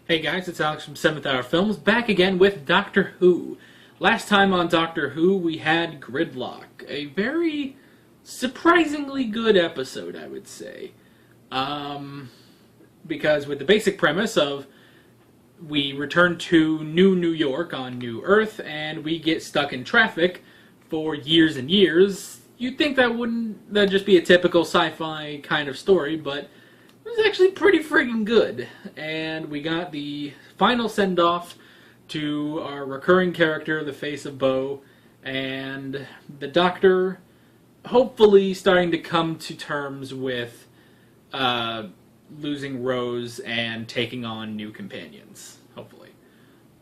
Hey guys, it's Alex from 7th Hour Films, back again with Doctor Who. Last time on Doctor Who, we had Gridlock. A very surprisingly good episode, I would say. Because with the basic premise of we return to New York on New Earth, and we get stuck in traffic for years and years, you'd think that'd just be a typical sci-fi kind of story, but it was actually pretty friggin' good. And we got the final send-off to our recurring character, the face of Bo, and the Doctor hopefully starting to come to terms with losing Rose and taking on new companions, hopefully.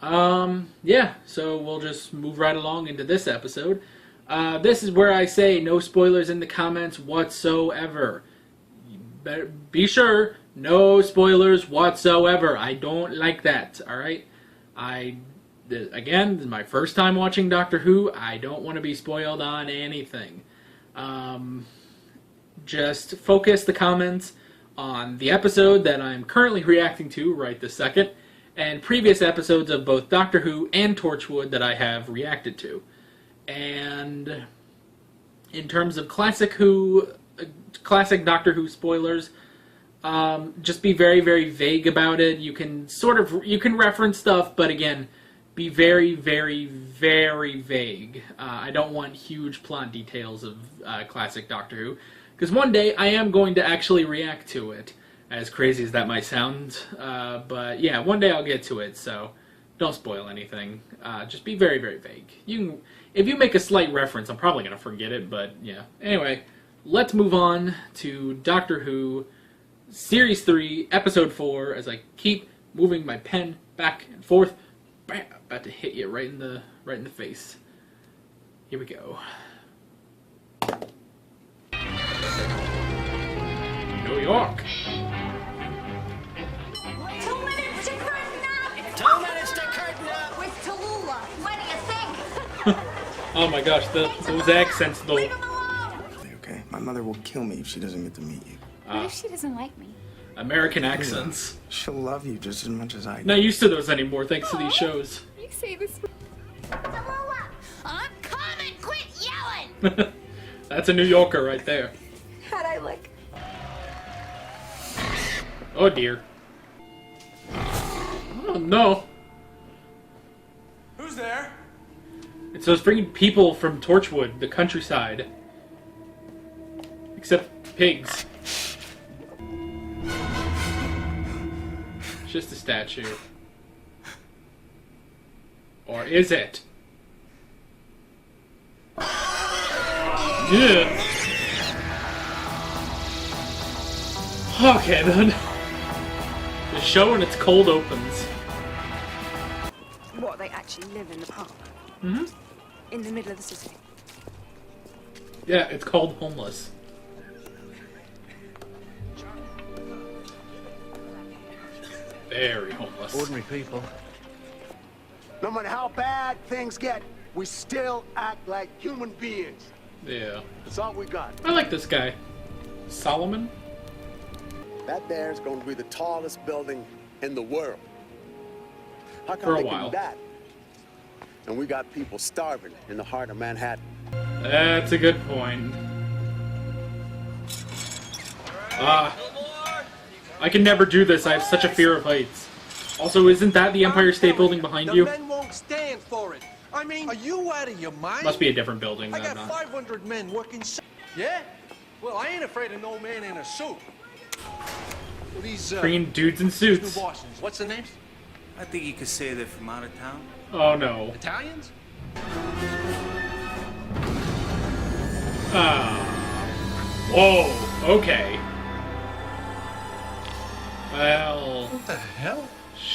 Yeah, so we'll just move right along into this episode. This is where I say no spoilers in the comments whatsoever. Be sure, no spoilers whatsoever. I don't like that, alright? Again, this is my first time watching Doctor Who. I don't want to be spoiled on anything. Just focus the comments on the episode that I'm currently reacting to right this second, and previous episodes of both Doctor Who and Torchwood that I have reacted to. And in terms of classic Doctor Who spoilers, just be very, very vague about it. You can reference stuff, but again, be very, very, very vague. I don't want huge plot details of classic Doctor Who, because one day I am going to actually react to it, as crazy as that might sound. But yeah, one day I'll get to it, so don't spoil anything. Just be very, very vague. If you make a slight reference, I'm probably going to forget it, but yeah. Anyway, let's move on to Doctor Who, Series 3, Episode 4, as I keep moving my pen back and forth. Bam, about to hit you right in the face. Here we go. New York. 2 minutes to curtain up! 2 minutes to curtain up! With Tallulah, what do you think? Oh my gosh, those accents though. Leave him alone! Okay, my mother will kill me if she doesn't get to meet you. What if she doesn't like me? American accents. She'll love you just as much as I do. Not used to those anymore, thanks to these shows. You say this. Tallulah! I'm coming! Quit yelling! That's a New Yorker right there. How'd I look? Oh dear. Oh no. Who's there? It's those freaking people from Torchwood, the countryside. Except pigs. It's just a statue. Or is it? Yeah. Okay then. The show and its cold opens. What, they actually live in the park? Mm-hmm. In the middle of the city? Yeah, it's called Homeless. Very homeless. Ordinary people. No matter how bad things get, we still act like human beings. Yeah. That's all we got. I like this guy. Solomon? That there is going to be the tallest building in the world. How come For a they while. can do that? And we got people starving in the heart of Manhattan. That's a good point. I can never do this. I have such a fear of heights. Also, isn't that the Empire State Building behind you? The men won't stand for it. I mean, are you out of your mind? Must be a different building. I That got I'm not. 500 men working. Yeah? Well, I ain't afraid of no man in a suit. Well, these Freaking dudes in new suits. Boston's, what's their names? I think you could say they're from out of town. Oh no. Italians? Whoa. Okay. Well. What the hell?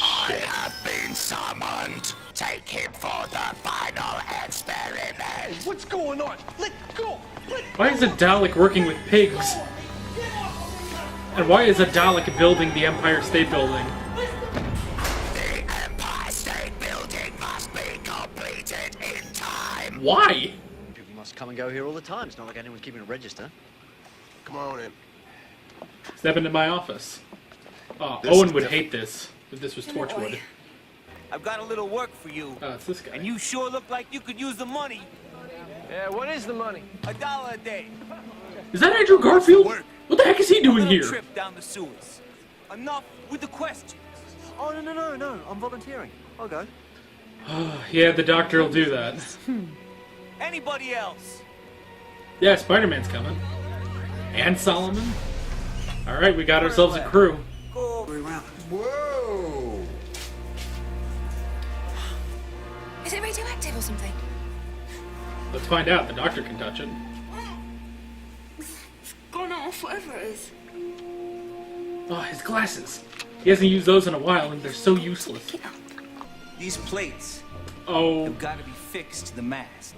I have been summoned. Take him for the final experiment. What's going on? Let go! Why is a Dalek working with pigs? And why is a Dalek building the Empire State Building? The Empire State Building must be completed in time. Why? People must come and go here all the time. It's not like anyone's keeping a register. Come on in. Step into my office. Oh, This Owen is would different. hate this. But this was In what Torchwood. way? I've got a little work for you. Oh, it's this guy. And you sure look like you could use the money. Yeah, what is the money? $1 a day. Is that Andrew Garfield? What the heck is he doing A here? little trip down the sewers. Enough with the questions. Oh, no. I'm volunteering. I'll go. Yeah, the doctor will do that. Anybody else? Yeah, Spider-Man's coming. And Solomon. Alright, we got ourselves a crew. Go. Whoa! Is it radioactive or something? Let's find out. The doctor can touch it. It's gone off, whatever it is. Oh, his glasses. He hasn't used those in a while, and they're so useless. These plates Oh, have got to be fixed to the mast.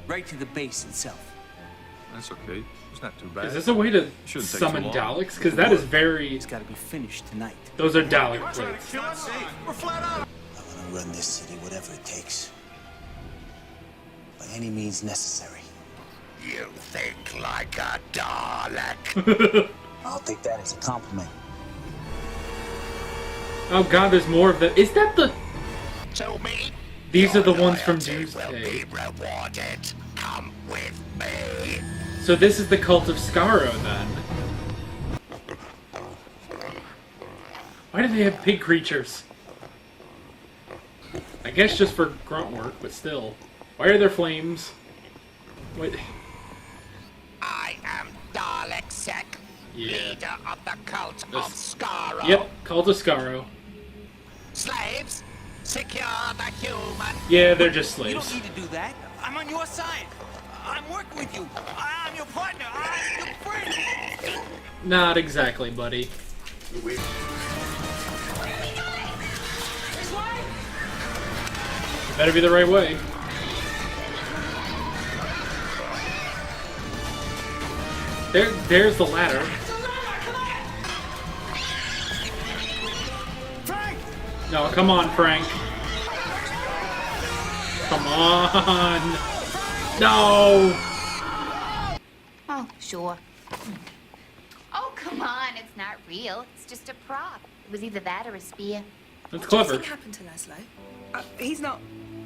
Right to the base itself. That's okay. It's not too bad. is this a way to Shouldn't take summon too long. Daleks? Because that is very... It's got to be finished tonight. Those are Dalek plates. We're flat out. I'm gonna run this city whatever it takes. By any means necessary. You think like a Dalek. I'll take that as a compliment. Oh god, there's more of them. Is that the... To me, These are the your ones from loyalty will Doomsday. be rewarded. Come with me. So this is the cult of Skaro, then. Why do they have pig creatures? I guess just for grunt work, but still. Why are there flames? Wait. I am Dalek Sec, Yeah. leader of the cult of This- Skaro. Yep, cult of Skaro. Slaves, secure the human. Yeah, they're just You don't slaves. need to do that. I'm on your side. I'm working with you. I'm your partner. I'm your friend. Not exactly, buddy. Better be the right way. There's the ladder. Frank! No, come on, Frank. Come on. No. Oh, sure. Oh, come on. It's not real. It's just a prop. It was either that or a spear. That's What do you clever. think happened to Laszlo? He's not...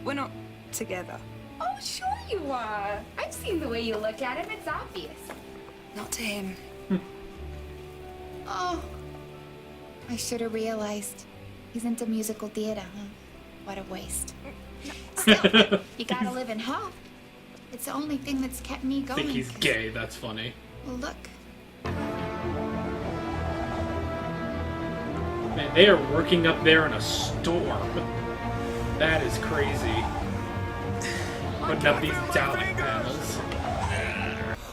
We're not together. Oh, sure you are. I've seen the way you look at him. It's obvious. Not to him. Oh, I should have realized. He's into musical theater, huh? What a waste. Still, you gotta live in hope. It's the only thing that's kept me I going. think he's gay. That's funny. Well, look. Man, they are working up there in a storm. That is crazy. Putting up these Dalek panels.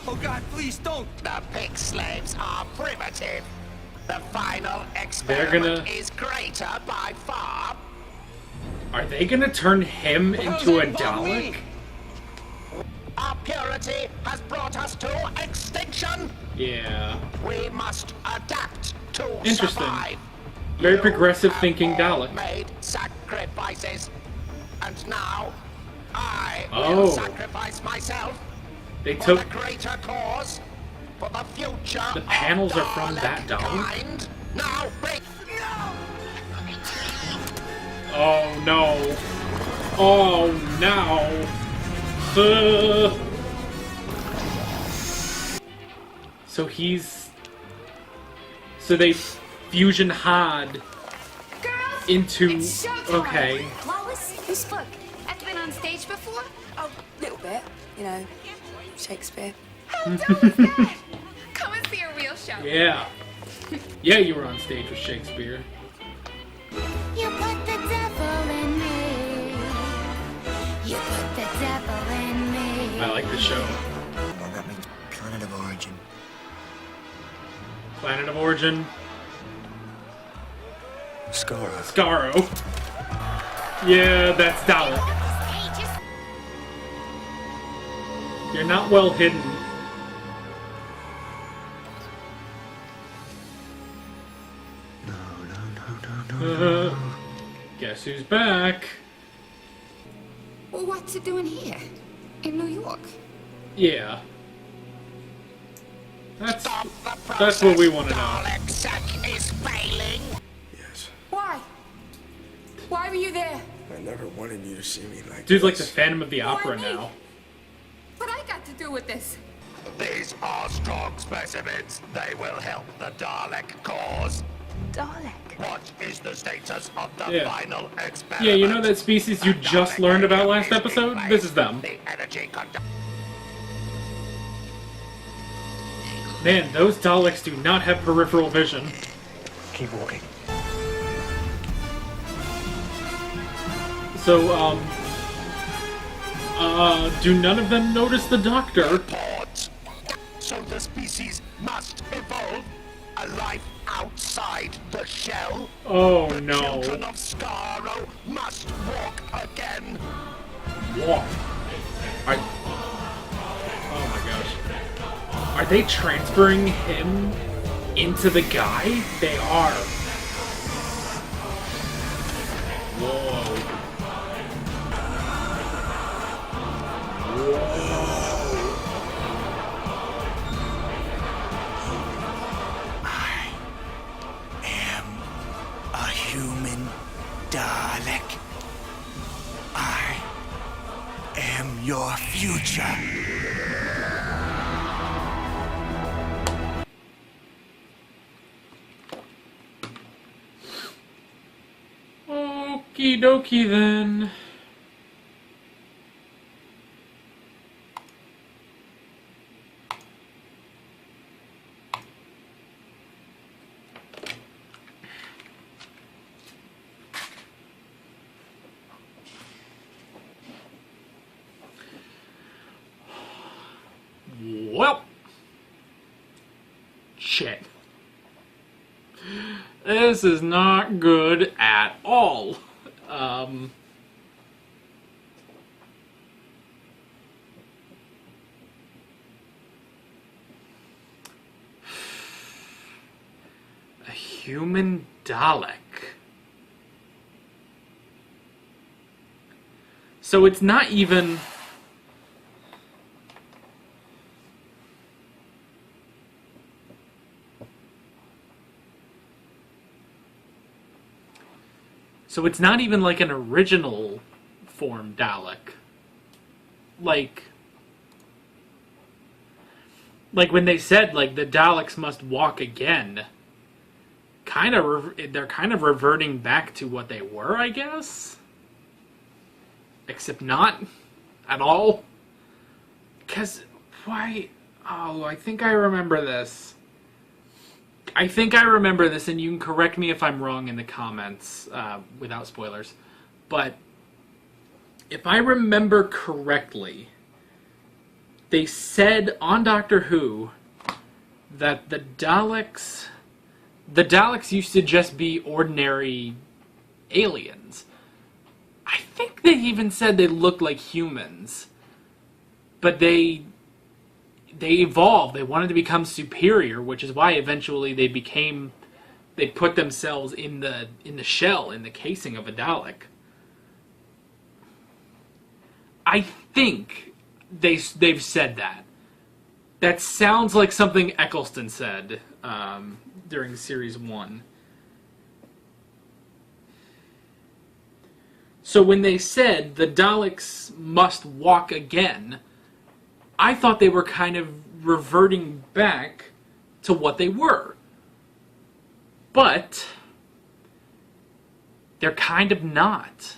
Oh, God, please don't. The pig slaves are primitive. The final They're experiment gonna- is greater by far. Are they gonna turn him into a Dalek? Our purity has brought us to extinction. Yeah. We must adapt to Interesting. survive. Very You progressive have thinking all Dalek. made sacrifices, and now I Oh. will sacrifice myself They for took... the greater cause, for the future. The panels of are from that Dalek? kind. Now bring. Oh no. Oh no. So he's... So they fusion Had Girls, into... it's showtime. Okay. Wallace, who's Spook? Have you been on stage before? Oh, a little bit. You know, Shakespeare. How dope is that? Come and see a real show. Yeah. Yeah, you were on stage with Shakespeare. You put the devil in me. You put the devil in me. I like the show. Oh, that means planet of origin. Planet of Origin. Skaro. Skaro. Yeah, that's Dalek. You're not well hidden. Guess who's back? Well, what's it doing here? In New York? Yeah. That's Stop the what we process. want to know. Dalek Sec is failing. Yes. Why? Why were you there? I never wanted you to see me like Dude's like the this. Phantom of the Opera me? now. What I got to do with this? These are strong specimens. They will help the Dalek cause. Dalek. What is the status of the Yeah. final experiment? Yeah, you know that species you just learned about last episode? This is them. The energy Man, those Daleks do not have peripheral vision. Keep walking. So, do none of them notice the Doctor? Reports. So the species must evolve. A life outside the shell. Oh The no. children of Skaro must walk again. Walk. Oh my gosh. Are they transferring him into the guy? They are. Whoa. A human Dalek. I am your future. Okie dokie then. Well, shit. This is not good at all. A human Dalek. So it's not even... So it's not even like an original form Dalek. Like when they said like the Daleks must walk again, they're kind of reverting back to what they were, I guess. Except not at all. 'Cause why? Oh, I think I remember this. And you can correct me if I'm wrong in the comments, without spoilers. But if I remember correctly, they said on Doctor Who that the Daleks used to just be ordinary aliens. I think they even said they looked like humans, but they evolved. They wanted to become superior, which is why eventually they put themselves in the shell, in the casing of a Dalek. I think they've said that. That sounds like something Eccleston said during Series 1. So when they said the Daleks must walk again, I thought they were kind of reverting back to what they were. But they're kind of not.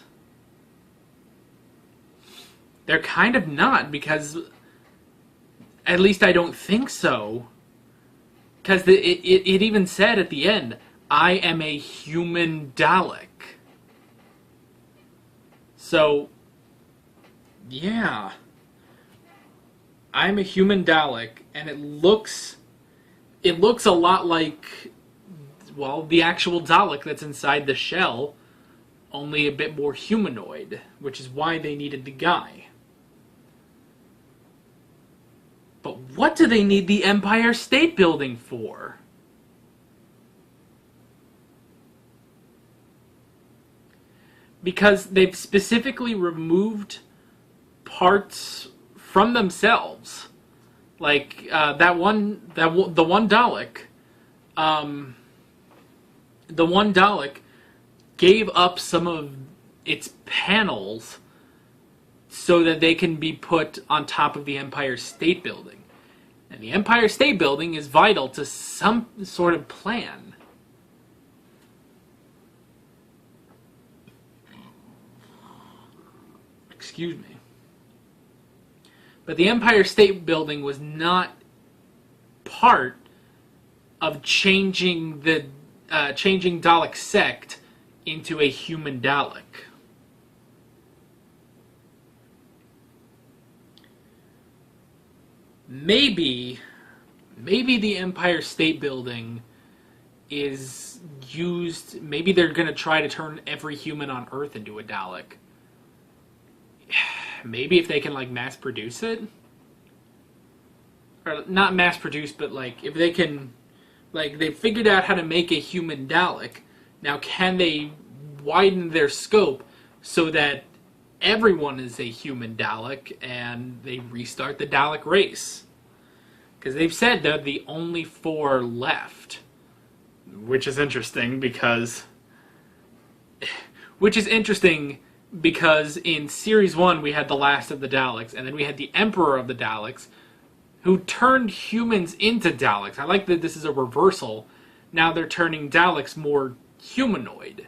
They're kind of not, because at least I don't think so. Because it even said at the end, I am a human Dalek. So, yeah. I'm a human Dalek, and it looks a lot like, well, the actual Dalek that's inside the shell, only a bit more humanoid, which is why they needed the guy. But what do they need the Empire State Building for? Because they've specifically removed parts from themselves, like the one Dalek gave up some of its panels so that they can be put on top of the Empire State Building. And the Empire State Building is vital to some sort of plan. Excuse me. But the Empire State Building was not part of changing Dalek sect into a human Dalek. Maybe the Empire State Building is used. Maybe they're going to try to turn every human on Earth into a Dalek. Maybe if they can, like, mass produce it. Or not mass produce, but, like, if they can, like, they figured out how to make a human Dalek. Now, can they widen their scope so that everyone is a human Dalek and they restart the Dalek race? Because they've said they're the only 4 left. Which is interesting because in Series 1 we had the last of the Daleks, and then we had the Emperor of the Daleks, who turned humans into Daleks. I like that this is a reversal. Now they're turning Daleks more humanoid.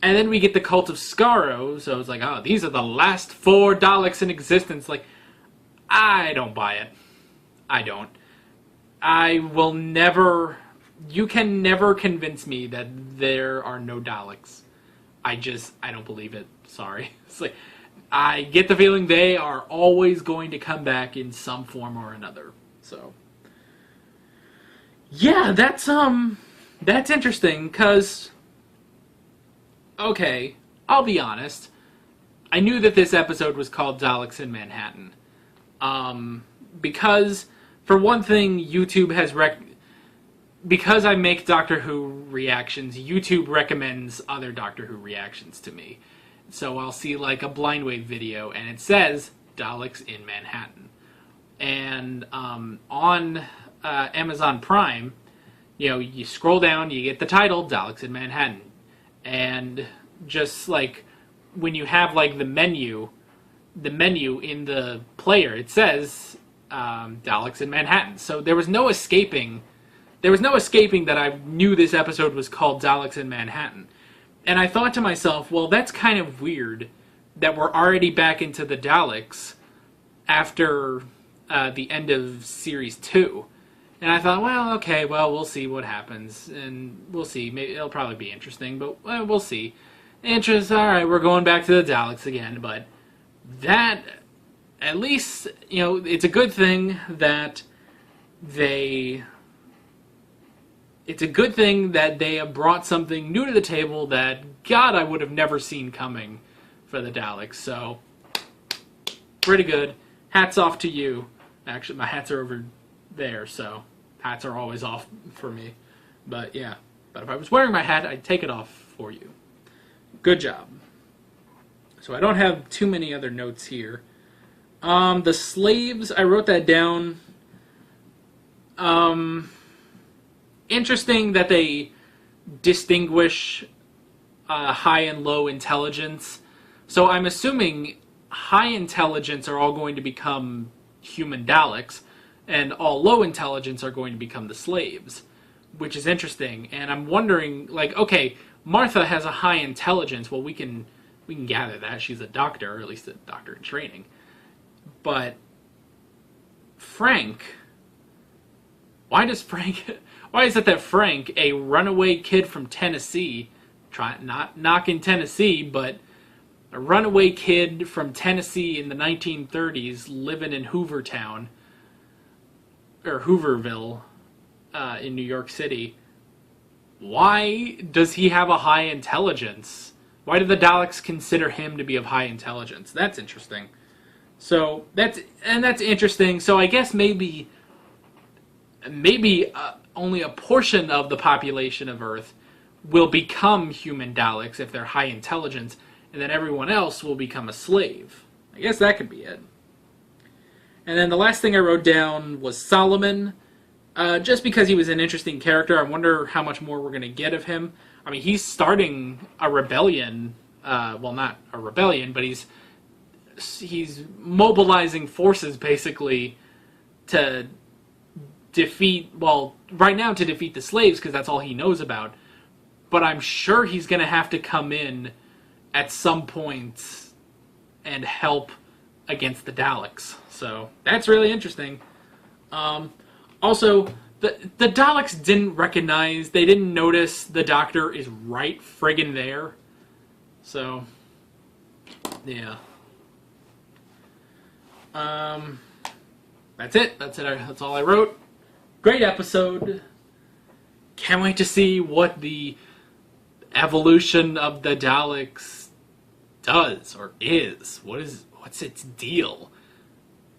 And then we get the Cult of Skaro, so it's like, oh, these are the last 4 Daleks in existence. Like, I don't buy it. I don't. I will never... You can never convince me that there are no Daleks. I don't believe it. Sorry. It's like, I get the feeling they are always going to come back in some form or another. So, yeah, that's interesting, because, okay, I'll be honest. I knew that this episode was called Daleks in Manhattan. Because, for one thing, YouTube has because I make Doctor Who reactions, YouTube recommends other Doctor Who reactions to me. So I'll see, like, a Blind Wave video, and it says, Daleks in Manhattan. And on Amazon Prime, you know, you scroll down, you get the title, Daleks in Manhattan. And just, like, when you have, like, the menu in the player, it says, Daleks in Manhattan. So there was no escaping that I knew this episode was called Daleks in Manhattan. And I thought to myself, well, that's kind of weird that we're already back into the Daleks after the end of Series 2. And I thought, well, okay, well, we'll see what happens. And we'll see. Maybe it'll probably be interesting, but we'll see. Alright, we're going back to the Daleks again. But that, at least, you know, it's a good thing that they have brought something new to the table that, God, I would have never seen coming for the Daleks. So, pretty good. Hats off to you. Actually, my hats are over there, so hats are always off for me. But, yeah. But if I was wearing my hat, I'd take it off for you. Good job. So I don't have too many other notes here. The slaves, I wrote that down. Interesting that they distinguish high and low intelligence. So I'm assuming high intelligence are all going to become human Daleks, and all low intelligence are going to become the slaves, which is interesting. And I'm wondering, like, okay, Martha has a high intelligence. Well, we can gather that she's a doctor, or at least a doctor in training. But Frank, why is it that Frank, a runaway kid from Tennessee, not knocking Tennessee, but a runaway kid from Tennessee in the 1930s living in Hoovertown, or Hooverville, in New York City, why does he have a high intelligence? Why do the Daleks consider him to be of high intelligence? That's interesting. So, that's interesting. So I guess maybe only a portion of the population of Earth will become human Daleks if they're high intelligence, and then everyone else will become a slave. I guess that could be it. And then the last thing I wrote down was Solomon. Just because he was an interesting character, I wonder how much more we're going to get of him. I mean, he's starting a rebellion. Well, not a rebellion, but he's mobilizing forces basically to defeat, well, right now to defeat the slaves, because that's all he knows about. But I'm sure he's going to have to come in at some point and help against the Daleks. So that's really interesting. Also, the Daleks they didn't notice the Doctor is right friggin' there. So, yeah. That's it. That's all I wrote. Great episode. Can't wait to see what the evolution of the Daleks does or is. What's its deal?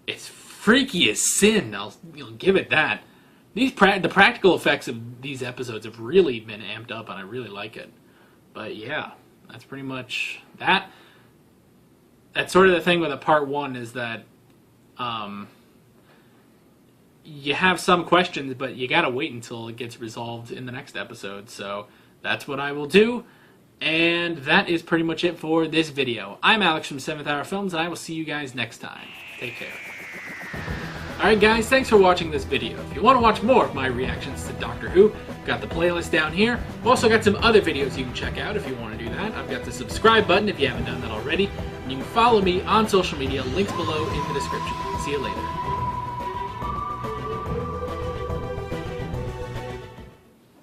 It's freaky as sin. I'll give it that. The practical effects of these episodes have really been amped up, and I really like it. But yeah, that's pretty much that. That's sort of the thing with a part 1 is that you have some questions, but you gotta wait until it gets resolved in the next episode. So that's what I will do. And that is pretty much it for this video. I'm Alex from 7th Hour Films, and I will see you guys next time. Take care. Alright guys, thanks for watching this video. If you want to watch more of my reactions to Doctor Who, I've got the playlist down here. I've also got some other videos you can check out if you want to do that. I've got the subscribe button if you haven't done that already. And you can follow me on social media, links below in the description. See you later.